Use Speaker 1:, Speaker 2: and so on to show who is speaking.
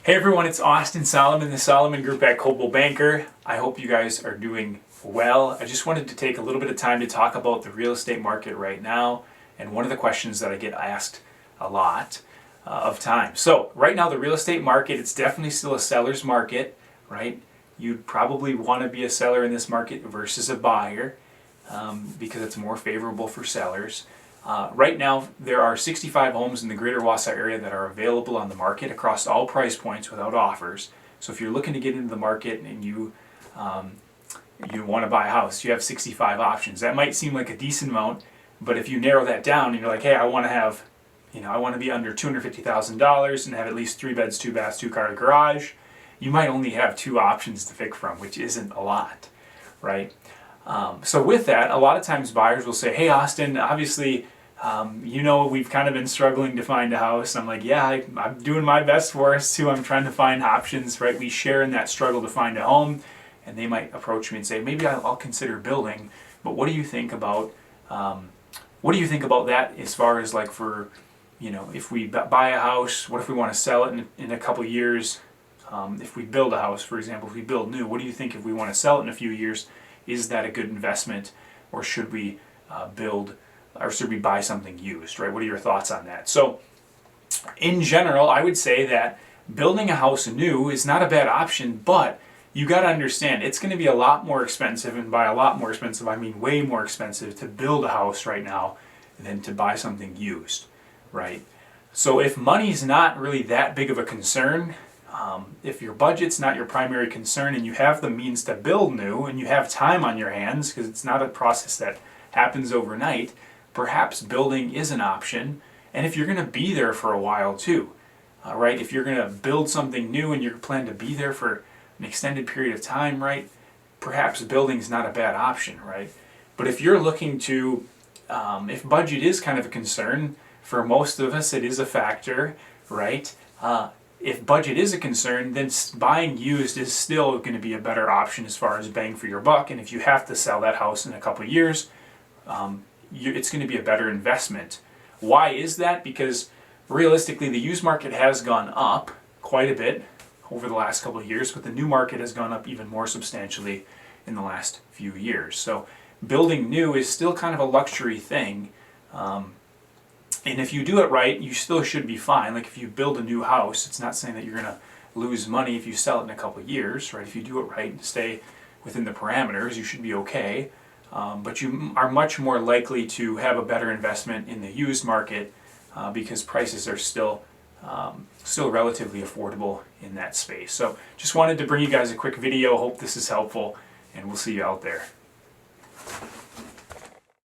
Speaker 1: Hey everyone, it's Austin Solomon, the Solomon Group at Coldwell Banker. I hope you guys are doing well. I just wanted to take a little bit of time to talk about the real estate market right now, and one of the questions that I get asked a lot of time. So right now the real estate market, it's definitely still a seller's market, right? You'd probably want to be a seller in this market versus a buyer because it's more favorable for sellers. Right now, there are 65 homes in the greater Wausau area that are available on the market across all price points without offers. So if you're looking to get into the market and you want to buy a house, you have 65 options. That might seem like a decent amount, but if you narrow that down and you're like, hey, I want to have, I want to be under $250,000 and have at least 3 beds, 2 baths, 2-car garage, you might only have 2 options to pick from, which isn't a lot, right? So with that, a lot of times buyers will say, hey, Austin, obviously, we've kind of been struggling to find a house. I'm like, yeah, I'm doing my best for us too. I'm trying to find options, right? We share in that struggle to find a home, and they might approach me and say, maybe I'll consider building, but what do you think about that as far as like for, if we buy a house, what if we want to sell it in a couple years? If we build a house, for example, if we build new, what do you think if we want to sell it in a few years? Is that a good investment, or should we should we buy something used, right? What are your thoughts on that? So in general, I would say that building a house new is not a bad option, but you got to understand it's going to be a lot more expensive, and by a lot more expensive, I mean way more expensive to build a house right now than to buy something used, right? So if money's not really that big of a concern, if your budget's not your primary concern and you have the means to build new and you have time on your hands, because it's not a process that happens overnight, perhaps building is an option. And if you're going to be there for a while too, right? If you're going to build something new and you plan to be there for an extended period of time, right? Perhaps building is not a bad option, right? But if you're looking to, if budget is kind of a concern, for most of us it is a factor, right? If budget is a concern, then buying used is still going to be a better option as far as bang for your buck. And if you have to sell that house in a couple of years, it's going to be a better investment. Why is that? Because realistically, the used market has gone up quite a bit over the last couple of years, but the new market has gone up even more substantially in the last few years. So building new is still kind of a luxury thing. And if you do it right, you still should be fine. Like if you build a new house, it's not saying that you're going to lose money if you sell it in a couple of years, right? If you do it right and stay within the parameters, you should be okay. But you are much more likely to have a better investment in the used market because prices are still relatively affordable in that space. So just wanted to bring you guys a quick video. Hope this is helpful, and we'll see you out there.